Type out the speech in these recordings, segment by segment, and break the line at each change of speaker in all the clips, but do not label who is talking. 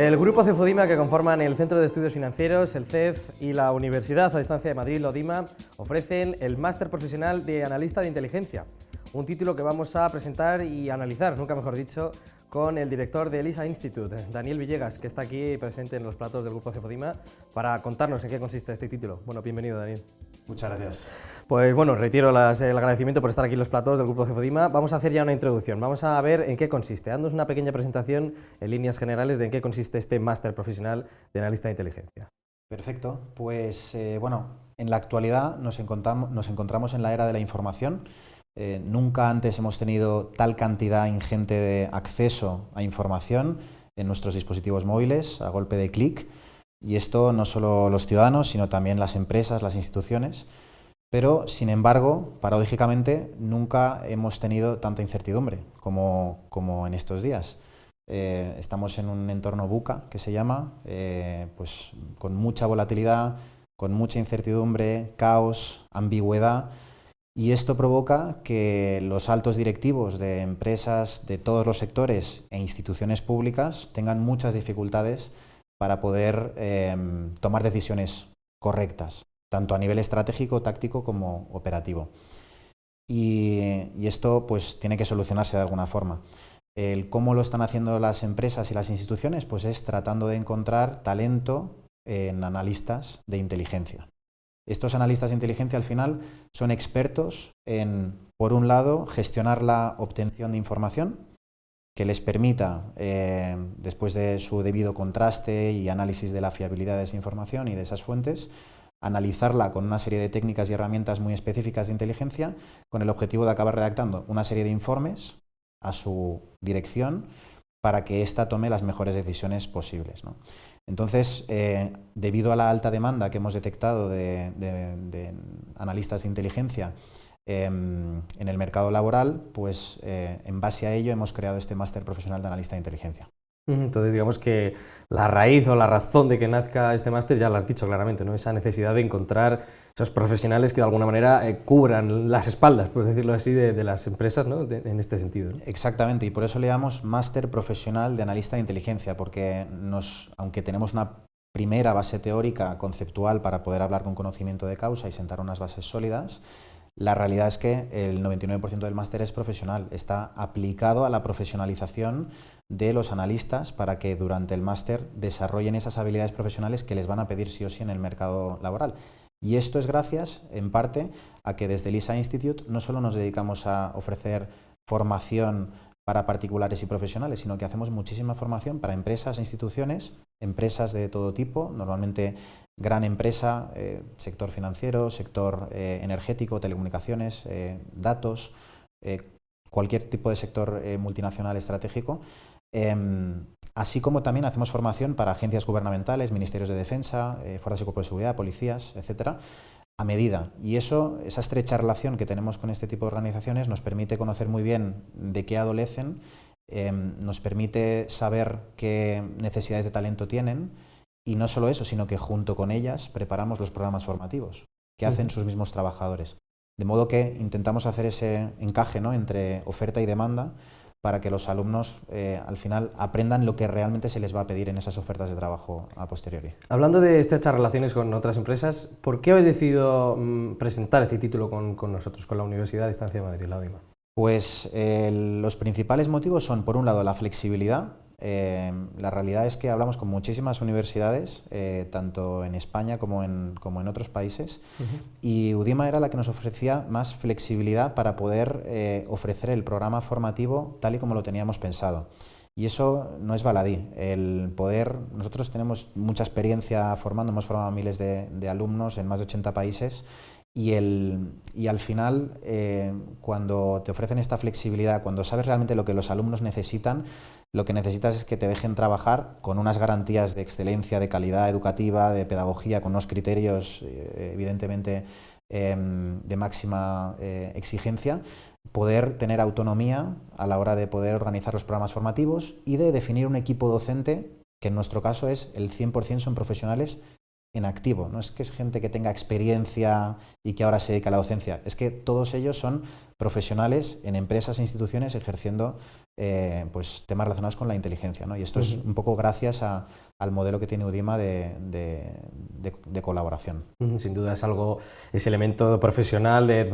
El grupo Cefodima, que conforman el Centro de Estudios Financieros, el CEF y la Universidad a Distancia de Madrid, la UDIMA, ofrecen el Máster Profesional de Analista de Inteligencia, un título que vamos a presentar y analizar, nunca mejor dicho, con el director del ELISA Institute, Daniel Villegas, que está aquí presente en los platos del grupo Cefodima para contarnos en qué consiste este título. Bueno, bienvenido, Daniel.
Muchas gracias.
Pues bueno, retiro el agradecimiento por estar aquí en los platos del grupo Cefodima. Vamos a hacer ya una introducción, vamos a ver en qué consiste. Dándonos una pequeña presentación en líneas generales de en qué consiste este máster profesional de analista de inteligencia.
Perfecto, pues bueno, en la actualidad nos encontramos en la era de la información. Nunca antes hemos tenido tal cantidad ingente de acceso a información en nuestros dispositivos móviles a golpe de clic, y esto no solo los ciudadanos, sino también las empresas, las instituciones. Pero, sin embargo, paradójicamente, nunca hemos tenido tanta incertidumbre como en estos días. Estamos en un entorno VUCA, que se llama, pues con mucha volatilidad, con mucha incertidumbre, caos, ambigüedad, y esto provoca que los altos directivos de empresas de todos los sectores e instituciones públicas tengan muchas dificultades para poder tomar decisiones correctas, tanto a nivel estratégico, táctico como operativo. Y esto pues tiene que solucionarse de alguna forma. ¿Cómo lo están haciendo las empresas y las instituciones? Pues es tratando de encontrar talento en analistas de inteligencia. Estos analistas de inteligencia al final son expertos en, por un lado, gestionar la obtención de información que les permita, después de su debido contraste y análisis de la fiabilidad de esa información y de esas fuentes, analizarla con una serie de técnicas y herramientas muy específicas de inteligencia con el objetivo de acabar redactando una serie de informes a su dirección para que ésta tome las mejores decisiones posibles, ¿no? Entonces, debido a la alta demanda que hemos detectado de analistas de inteligencia en el mercado laboral, pues en base a ello hemos creado este máster profesional de analista de inteligencia.
Entonces, digamos que la raíz o la razón de que nazca este máster ya lo has dicho claramente, ¿no? Esa necesidad de encontrar esos profesionales que de alguna manera cubran las espaldas, por decirlo así, de las empresas, ¿no? En este sentido, ¿no?
Exactamente, y por eso le llamamos máster profesional de analista de inteligencia, porque aunque tenemos una primera base teórica conceptual para poder hablar con conocimiento de causa y sentar unas bases sólidas, la realidad es que el 99% del máster es profesional, está aplicado a la profesionalización de los analistas para que durante el máster desarrollen esas habilidades profesionales que les van a pedir sí o sí en el mercado laboral. Y esto es gracias, en parte, a que desde el ELISA Institute no solo nos dedicamos a ofrecer formación para particulares y profesionales, sino que hacemos muchísima formación para empresas e instituciones, empresas de todo tipo, normalmente gran empresa, sector financiero, sector energético, telecomunicaciones, datos, cualquier tipo de sector multinacional estratégico, así como también hacemos formación para agencias gubernamentales, ministerios de defensa, fuerzas y cuerpos de seguridad, policías, etcétera, a medida. Y esa estrecha relación que tenemos con este tipo de organizaciones nos permite conocer muy bien de qué adolecen, nos permite saber qué necesidades de talento tienen, y no solo eso, sino que junto con ellas preparamos los programas formativos que hacen sus mismos trabajadores. De modo que intentamos hacer ese encaje, ¿no?, entre oferta y demanda para que los alumnos al final aprendan lo que realmente se les va a pedir en esas ofertas de trabajo a posteriori.
Hablando de estrechas relaciones con otras empresas, ¿por qué habéis decidido presentar este título con nosotros, con la Universidad a Distancia de Madrid, la UDIMA?
Pues los principales motivos son, por un lado, la flexibilidad. La realidad es que hablamos con muchísimas universidades, tanto en España como en otros países, y UDIMA era la que nos ofrecía más flexibilidad para poder ofrecer el programa formativo tal y como lo teníamos pensado. Y eso no es baladí. Nosotros tenemos mucha experiencia formando, hemos formado a miles de alumnos en más de 80 países, y al final, cuando te ofrecen esta flexibilidad, cuando sabes realmente lo que los alumnos necesitan, lo que necesitas es que te dejen trabajar con unas garantías de excelencia, de calidad educativa, de pedagogía, con unos criterios evidentemente de máxima exigencia, poder tener autonomía a la hora de poder organizar los programas formativos y de definir un equipo docente que en nuestro caso es el 100% son profesionales en activo, no es que es gente que tenga experiencia y que ahora se dedica a la docencia, es que todos ellos son profesionales en empresas e instituciones ejerciendo pues temas relacionados con la inteligencia, ¿no? Y esto es un poco gracias al modelo que tiene Udima de colaboración.
Sin duda ese elemento profesional de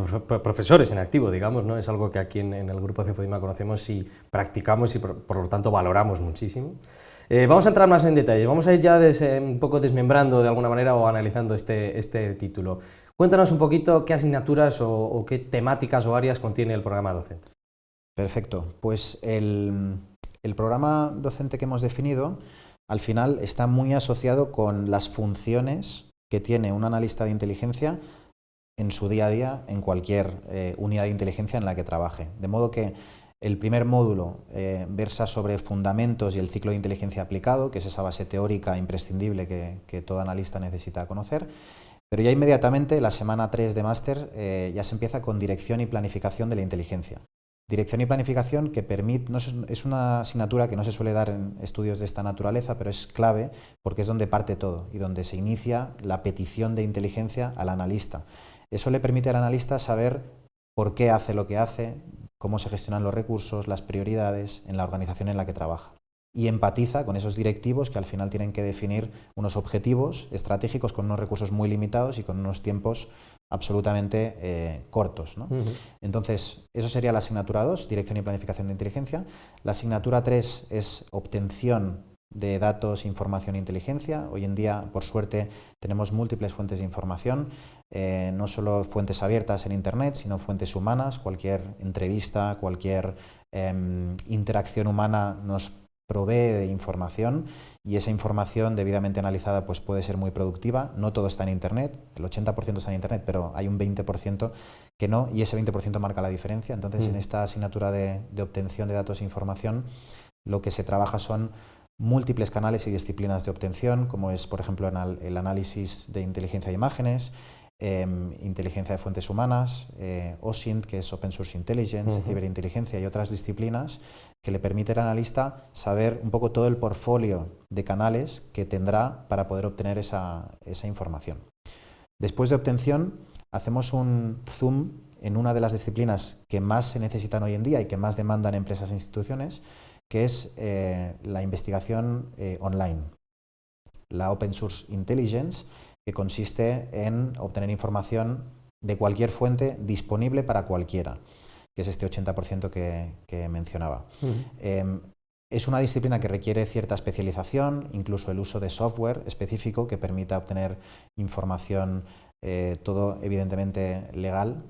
profesores en activo, digamos, ¿no? Es algo que aquí en el grupo Cenfodima conocemos y practicamos y por lo tanto valoramos muchísimo. Vamos a entrar más en detalle, vamos a ir ya un poco desmembrando de alguna manera o analizando este título. Cuéntanos un poquito qué asignaturas o qué temáticas o áreas contiene el programa docente.
Perfecto, pues el programa docente que hemos definido al final está muy asociado con las funciones que tiene un analista de inteligencia en su día a día en cualquier unidad de inteligencia en la que trabaje. De modo que el primer módulo versa sobre fundamentos y el ciclo de inteligencia aplicado, que es esa base teórica imprescindible que todo analista necesita conocer. Pero ya inmediatamente, la semana 3 de máster, ya se empieza con dirección y planificación de la inteligencia. Dirección y planificación que permite, es una asignatura que no se suele dar en estudios de esta naturaleza, pero es clave porque es donde parte todo y donde se inicia la petición de inteligencia al analista. Eso le permite al analista saber por qué hace lo que hace, cómo se gestionan los recursos, las prioridades en la organización en la que trabaja. Y empatiza con esos directivos que al final tienen que definir unos objetivos estratégicos con unos recursos muy limitados y con unos tiempos absolutamente cortos, ¿no? Entonces, eso sería la asignatura 2, Dirección y Planificación de Inteligencia. La asignatura 3 es Obtención de datos, información e inteligencia. Hoy en día, por suerte, tenemos múltiples fuentes de información, no solo fuentes abiertas en Internet, sino fuentes humanas. Cualquier entrevista, cualquier interacción humana nos provee de información y esa información debidamente analizada pues puede ser muy productiva. No todo está en Internet, el 80% está en Internet, pero hay un 20% que no, y ese 20% marca la diferencia. Entonces, en esta asignatura de obtención de datos e información, lo que se trabaja son múltiples canales y disciplinas de obtención, como es, por ejemplo, el análisis de inteligencia de imágenes, inteligencia de fuentes humanas, OSINT, que es Open Source Intelligence, ciberinteligencia y otras disciplinas que le permiten al analista saber un poco todo el portfolio de canales que tendrá para poder obtener esa información. Después de obtención, hacemos un zoom en una de las disciplinas que más se necesitan hoy en día y que más demandan empresas e instituciones, que es la investigación online, la Open Source Intelligence, que consiste en obtener información de cualquier fuente disponible para cualquiera, que es este 80% que mencionaba. Es una disciplina que requiere cierta especialización, incluso el uso de software específico que permita obtener información, todo evidentemente legal,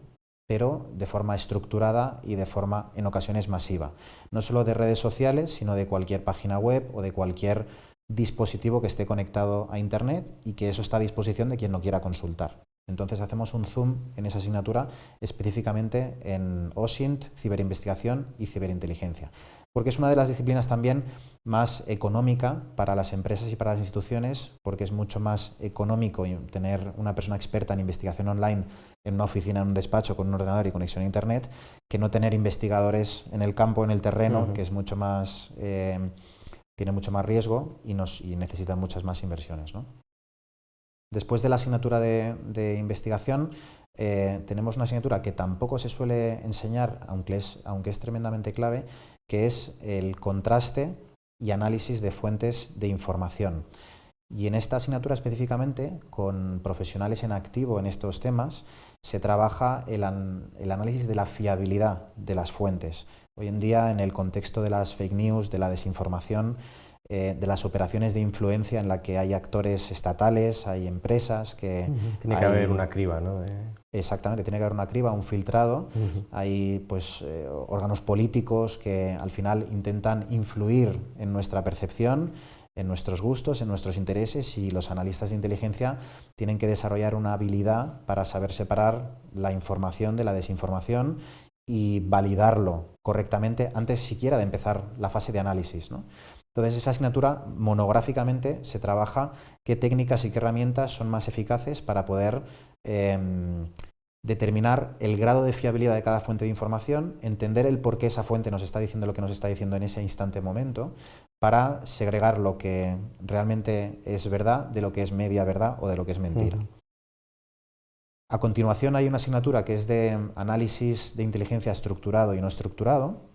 pero de forma estructurada y de forma, en ocasiones, masiva. No solo de redes sociales, sino de cualquier página web o de cualquier dispositivo que esté conectado a Internet y que eso está a disposición de quien lo quiera consultar. Entonces hacemos un zoom en esa asignatura específicamente en OSINT, ciberinvestigación y ciberinteligencia, porque es una de las disciplinas también más económica para las empresas y para las instituciones, porque es mucho más económico tener una persona experta en investigación online en una oficina, en un despacho, con un ordenador y conexión a Internet, que no tener investigadores en el campo, en el terreno, que es mucho más, tiene mucho más riesgo y necesita muchas más inversiones, ¿no? Después de la asignatura de investigación, tenemos una asignatura que tampoco se suele enseñar, aunque es tremendamente clave, que es el contraste y análisis de fuentes de información. Y en esta asignatura específicamente, con profesionales en activo en estos temas, se trabaja el análisis de la fiabilidad de las fuentes. Hoy en día, en el contexto de las fake news, de la desinformación, de las operaciones de influencia en la que hay actores estatales, hay empresas que...
Tiene que haber una criba, ¿no?
Exactamente, tiene que haber una criba, un filtrado. Hay pues, órganos políticos que al final intentan influir en nuestra percepción, en nuestros gustos, en nuestros intereses, y los analistas de inteligencia tienen que desarrollar una habilidad para saber separar la información de la desinformación y validarlo correctamente antes siquiera de empezar la fase de análisis, ¿no? Entonces, esa asignatura monográficamente se trabaja qué técnicas y qué herramientas son más eficaces para poder determinar el grado de fiabilidad de cada fuente de información, entender el por qué esa fuente nos está diciendo lo que nos está diciendo en ese instante momento, para segregar lo que realmente es verdad de lo que es media verdad o de lo que es mentira. A continuación hay una asignatura que es de análisis de inteligencia estructurado y no estructurado,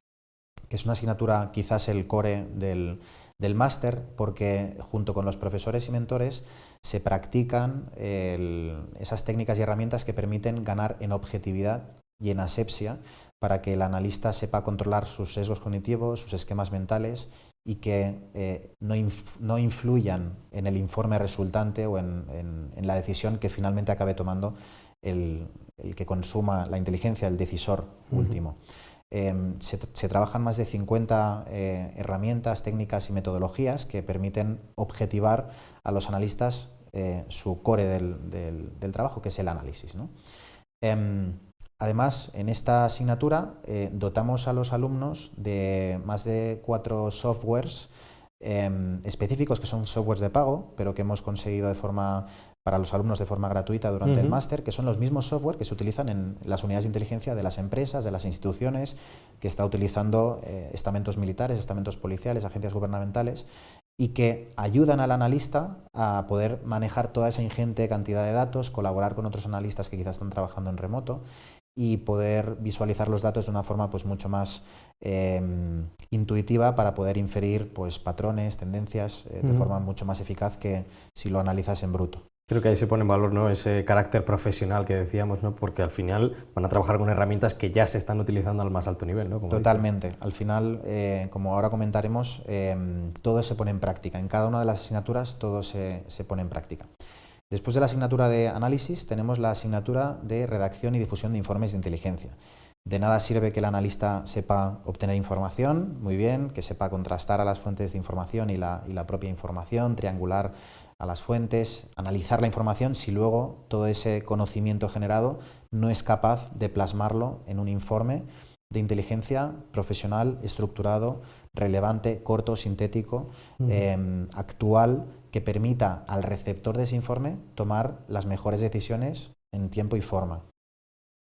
que es una asignatura quizás el core del máster, porque junto con los profesores y mentores se practican esas técnicas y herramientas que permiten ganar en objetividad y en asepsia para que el analista sepa controlar sus sesgos cognitivos, sus esquemas mentales y que no influyan en el informe resultante o en la decisión que finalmente acabe tomando el que consuma la inteligencia, el decisor último. Se trabajan más de 50 herramientas, técnicas y metodologías que permiten objetivar a los analistas su core del trabajo, que es el análisis, ¿no? Además, en esta asignatura dotamos a los alumnos de más de 4 softwares específicos, que son softwares de pago, pero que hemos conseguido para los alumnos de forma gratuita durante el máster, que son los mismos software que se utilizan en las unidades de inteligencia de las empresas, de las instituciones, que está utilizando estamentos militares, estamentos policiales, agencias gubernamentales, y que ayudan al analista a poder manejar toda esa ingente cantidad de datos, colaborar con otros analistas que quizás están trabajando en remoto y poder visualizar los datos de una forma pues mucho más intuitiva para poder inferir pues patrones, tendencias de forma mucho más eficaz que si lo analizas en bruto.
Creo que ahí se pone en valor, ¿no?, ese carácter profesional que decíamos, ¿no?, porque al final van a trabajar con herramientas que ya se están utilizando al más alto nivel, ¿no? Como
Totalmente.
dices.
Al final, como ahora comentaremos, todo se pone en práctica. En cada una de las asignaturas todo se pone en práctica. Después de la asignatura de análisis tenemos la asignatura de redacción y difusión de informes de inteligencia. De nada sirve que el analista sepa obtener información, muy bien, que sepa contrastar a las fuentes de información y la propia información, triangular a las fuentes, analizar la información, si luego todo ese conocimiento generado no es capaz de plasmarlo en un informe de inteligencia profesional, estructurado, relevante, corto, sintético, actual, que permita al receptor de ese informe tomar las mejores decisiones en tiempo y forma.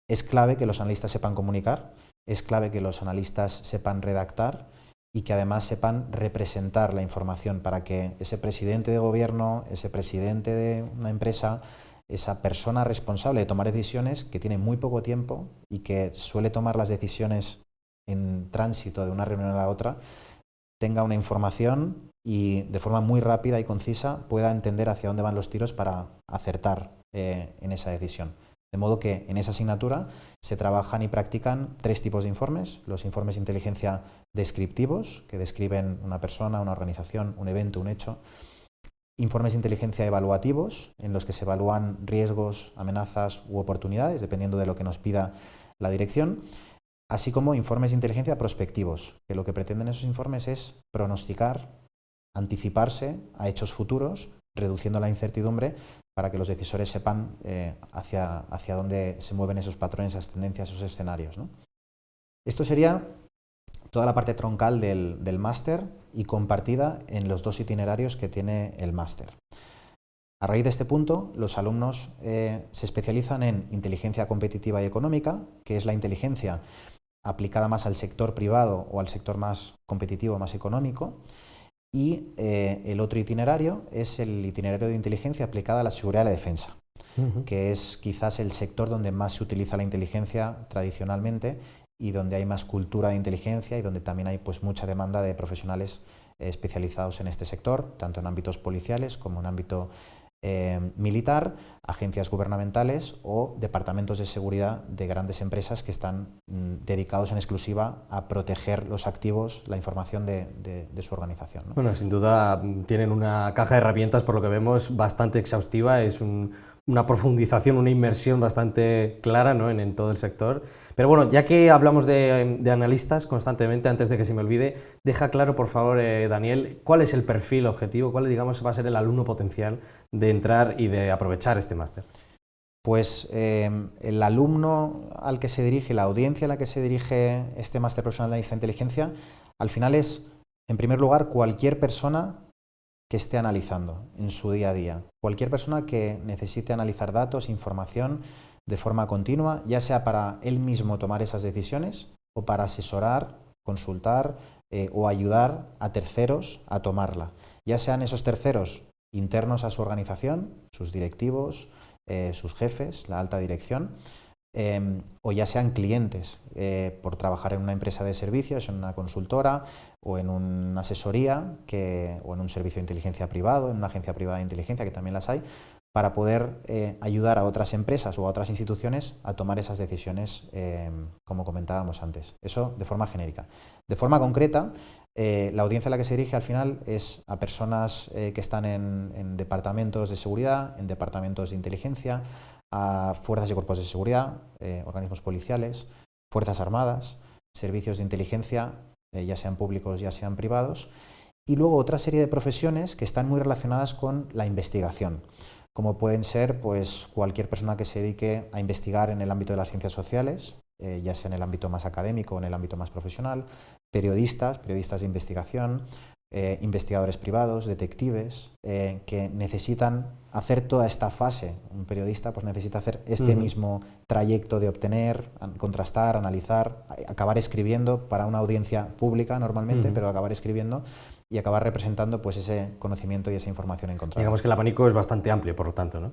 Es clave que los analistas sepan comunicar, es clave que los analistas sepan redactar y que además sepan representar la información para que ese presidente de gobierno, ese presidente de una empresa, esa persona responsable de tomar decisiones, que tiene muy poco tiempo y que suele tomar las decisiones en tránsito de una reunión a la otra, tenga una información y de forma muy rápida y concisa pueda entender hacia dónde van los tiros para acertar en esa decisión. De modo que en esa asignatura se trabajan y practican 3 tipos de informes: los informes de inteligencia descriptivos, que describen una persona, una organización, un evento, un hecho; informes de inteligencia evaluativos, en los que se evalúan riesgos, amenazas u oportunidades, dependiendo de lo que nos pida la dirección; así como informes de inteligencia prospectivos, que lo que pretenden esos informes es pronosticar, anticiparse a hechos futuros, reduciendo la incertidumbre para que los decisores sepan hacia dónde se mueven esos patrones, esas tendencias, esos escenarios, ¿no? Esto sería toda la parte troncal del máster y compartida en los 2 itinerarios que tiene el máster. A raíz de este punto, los alumnos se especializan en inteligencia competitiva y económica, que es la inteligencia aplicada más al sector privado o al sector más competitivo, más económico. Y el otro itinerario es el itinerario de inteligencia aplicada a la seguridad y la defensa, que es quizás el sector donde más se utiliza la inteligencia tradicionalmente y donde hay más cultura de inteligencia y donde también hay pues mucha demanda de profesionales especializados en este sector, tanto en ámbitos policiales como en ámbito militar, agencias gubernamentales o departamentos de seguridad de grandes empresas que están dedicados en exclusiva a proteger los activos, la información de su organización, ¿no?
Bueno, sin duda tienen una caja de herramientas, por lo que vemos, bastante exhaustiva, es una profundización, una inmersión bastante clara, ¿no?, en todo el sector. Pero bueno, ya que hablamos de analistas constantemente, antes de que se me olvide, deja claro, por favor, Daniel, cuál es el perfil objetivo, cuál, digamos, va a ser el alumno potencial de entrar y de aprovechar este máster.
Pues el alumno al que se dirige, la audiencia a la que se dirige este máster profesional de analista de inteligencia, al final es, en primer lugar, cualquier persona que esté analizando en su día a día, cualquier persona que necesite analizar datos, información de forma continua, ya sea para él mismo tomar esas decisiones o para asesorar, consultar, o ayudar a terceros a tomarla, ya sean esos terceros internos a su organización, sus directivos, sus jefes, la alta dirección, o ya sean clientes por trabajar en una empresa de servicios, en una consultora o en una asesoría o en un servicio de inteligencia privado, en una agencia privada de inteligencia, que también las hay, para poder ayudar a otras empresas o a otras instituciones a tomar esas decisiones, como comentábamos antes. Eso de forma genérica. De forma concreta, la audiencia a la que se dirige al final es a personas que están en departamentos de seguridad, en departamentos de inteligencia, a fuerzas y cuerpos de seguridad, organismos policiales, fuerzas armadas, servicios de inteligencia, ya sean públicos, ya sean privados, y luego otra serie de profesiones que están muy relacionadas con la investigación, como pueden ser pues, cualquier persona que se dedique a investigar en el ámbito de las ciencias sociales, ya sea en el ámbito más académico o en el ámbito más profesional, periodistas de investigación, investigadores privados, detectives, que necesitan hacer toda esta fase. Un periodista pues necesita hacer este mismo trayecto de obtener, contrastar, analizar, acabar escribiendo para una audiencia pública normalmente, pero acabar escribiendo y acabar representando pues ese conocimiento y esa información encontrada.
Digamos que el abanico es bastante amplio, por lo tanto, ¿no?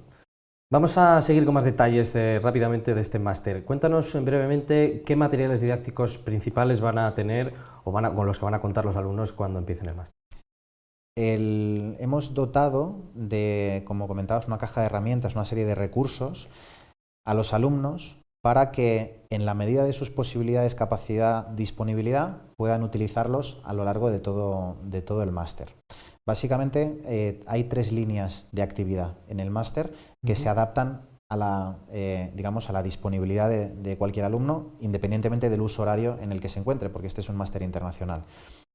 Vamos a seguir con más detalles rápidamente de este máster. Cuéntanos brevemente qué materiales didácticos principales van a tener o con los que van a contar los alumnos cuando empiecen el máster.
Hemos dotado de, como comentabas, una caja de herramientas, una serie de recursos a los alumnos para que, en la medida de sus posibilidades, capacidad, disponibilidad, puedan utilizarlos a lo largo de todo el máster. Básicamente hay 3 líneas de actividad en el máster que se adaptan a la disponibilidad de cualquier alumno, independientemente del uso horario en el que se encuentre, porque este es un máster internacional.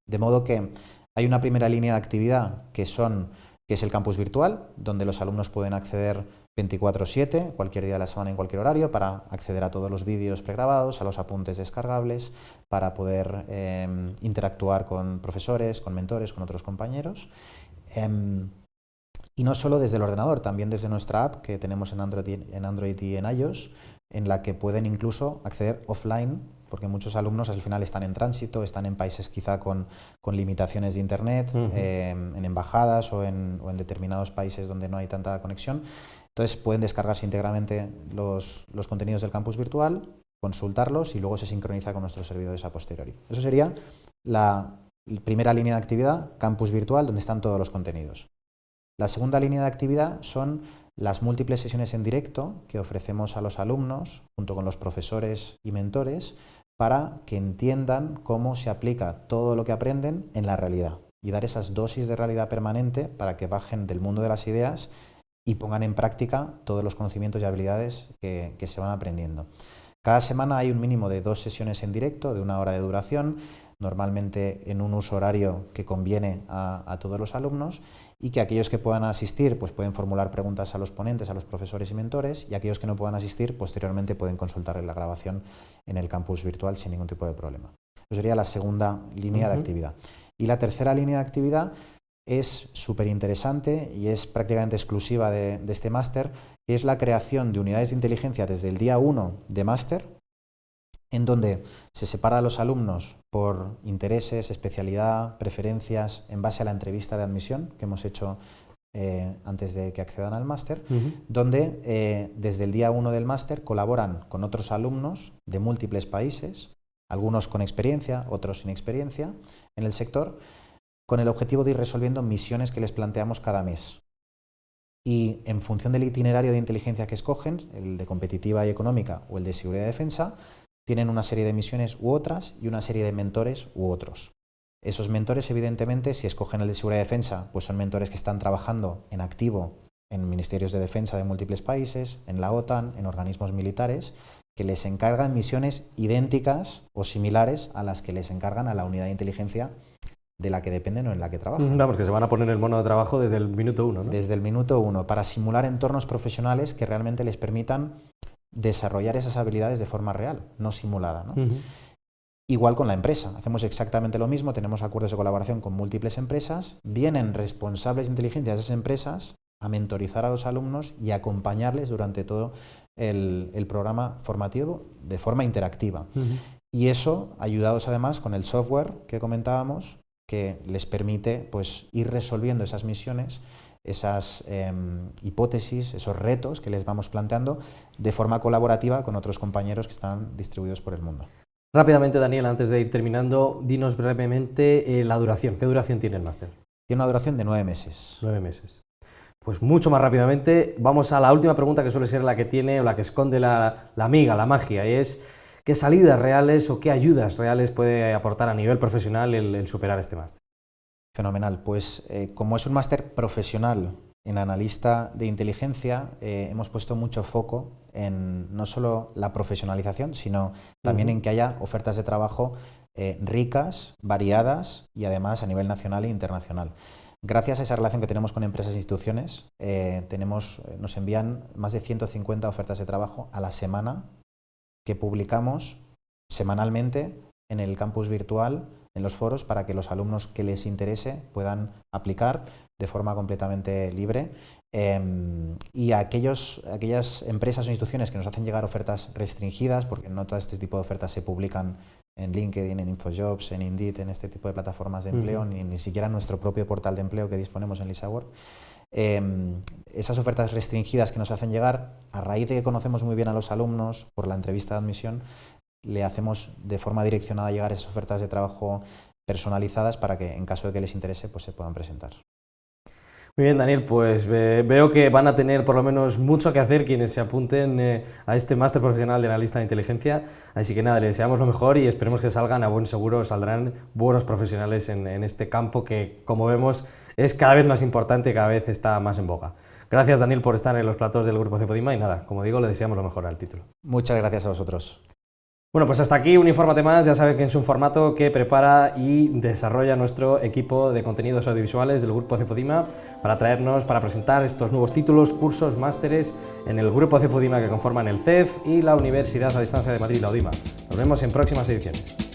De modo que hay una primera línea de actividad que es el campus virtual, donde los alumnos pueden acceder 24/7, cualquier día de la semana, en cualquier horario, para acceder a todos los vídeos pregrabados, a los apuntes descargables, para poder interactuar con profesores, con mentores, con otros compañeros. Y no solo desde el ordenador, también desde nuestra app que tenemos en Android y en iOS, en la que pueden incluso acceder offline, porque muchos alumnos al final están en tránsito, están en países quizá con limitaciones de internet, en embajadas o en determinados países donde no hay tanta conexión. Entonces pueden descargarse íntegramente los contenidos del campus virtual, consultarlos y luego se sincroniza con nuestros servidores a posteriori. Eso sería la primera línea de actividad, campus virtual, donde están todos los contenidos. La segunda línea de actividad son las múltiples sesiones en directo que ofrecemos a los alumnos, junto con los profesores y mentores, para que entiendan cómo se aplica todo lo que aprenden en la realidad y dar esas dosis de realidad permanente para que bajen del mundo de las ideas y pongan en práctica todos los conocimientos y habilidades que se van aprendiendo. Cada semana hay un mínimo de 2 sesiones en directo de 1 hora de duración, normalmente en un uso horario que conviene a todos los alumnos, y que aquellos que puedan asistir pues pueden formular preguntas a los ponentes, a los profesores y mentores, y aquellos que no puedan asistir posteriormente pueden consultar la grabación en el campus virtual sin ningún tipo de problema. Eso sería la segunda línea de actividad. Y la tercera línea de actividad es súper interesante y es prácticamente exclusiva de este máster, que es la creación de unidades de inteligencia desde el día 1 de máster, en donde se separa a los alumnos por intereses, especialidad, preferencias, en base a la entrevista de admisión que hemos hecho antes de que accedan al máster, donde desde el día 1 del máster colaboran con otros alumnos de múltiples países, algunos con experiencia, otros sin experiencia en el sector, con el objetivo de ir resolviendo misiones que les planteamos cada mes. Y en función del itinerario de inteligencia que escogen, el de competitiva y económica o el de seguridad y defensa, tienen una serie de misiones u otras y una serie de mentores u otros. Esos mentores, evidentemente, si escogen el de seguridad y defensa, pues son mentores que están trabajando en activo en ministerios de defensa de múltiples países, en la OTAN, en organismos militares, que les encargan misiones idénticas o similares a las que les encargan a la unidad de inteligencia de la que dependen o en la que trabajan.
Vamos, que se van a poner el mono de trabajo desde el minuto 1, ¿no?
Desde el minuto 1, para simular entornos profesionales que realmente les permitan desarrollar esas habilidades de forma real, no simulada, ¿no? Igual con la empresa, hacemos exactamente lo mismo, tenemos acuerdos de colaboración con múltiples empresas, vienen responsables de inteligencia de esas empresas a mentorizar a los alumnos y acompañarles durante todo el programa formativo de forma interactiva. Y eso, ayudados además con el software que comentábamos, que les permite pues, ir resolviendo esas misiones, esas hipótesis, esos retos que les vamos planteando de forma colaborativa con otros compañeros que están distribuidos por el mundo.
Rápidamente, Daniel, antes de ir terminando, dinos brevemente la duración. ¿Qué duración tiene el máster?
Tiene una duración de 9 meses.
9 meses. Pues mucho más rápidamente, vamos a la última pregunta, que suele ser la que tiene o la que esconde la miga, la magia, y es ¿qué salidas reales o qué ayudas reales puede aportar a nivel profesional el superar este máster?
Fenomenal. Pues como es un máster profesional en analista de inteligencia, hemos puesto mucho foco en no solo la profesionalización, sino también en que haya ofertas de trabajo ricas, variadas y además a nivel nacional e internacional. Gracias a esa relación que tenemos con empresas e instituciones, nos envían más de 150 ofertas de trabajo a la semana que publicamos semanalmente en el campus virtual, en los foros, para que los alumnos que les interese puedan aplicar de forma completamente libre. Y a aquellas empresas o instituciones que nos hacen llegar ofertas restringidas, porque no todo este tipo de ofertas se publican en LinkedIn, en InfoJobs, en Indeed, en este tipo de plataformas de empleo, ni siquiera en nuestro propio portal de empleo que disponemos en LisaWork. Esas ofertas restringidas que nos hacen llegar, a raíz de que conocemos muy bien a los alumnos por la entrevista de admisión, le hacemos de forma direccionada llegar esas ofertas de trabajo personalizadas para que en caso de que les interese pues se puedan presentar.
Muy bien, Daniel, pues veo que van a tener por lo menos mucho que hacer quienes se apunten a este máster profesional de analista de inteligencia, así que nada, les deseamos lo mejor y esperemos que salgan a buen seguro, saldrán buenos profesionales en este campo que, como vemos, es cada vez más importante, cada vez está más en boga. Gracias, Daniel, por estar en los platos del Grupo Cefodima y nada, como digo, le deseamos lo mejor al título.
Muchas gracias a vosotros.
Bueno, pues hasta aquí un Infórmate Más. Ya saben que es un formato que prepara y desarrolla nuestro equipo de contenidos audiovisuales del Grupo Cefodima para presentar estos nuevos títulos, cursos, másteres en el Grupo Cefodima que conforman el CEF y la Universidad a Distancia de Madrid, la UDIMA. Nos vemos en próximas ediciones.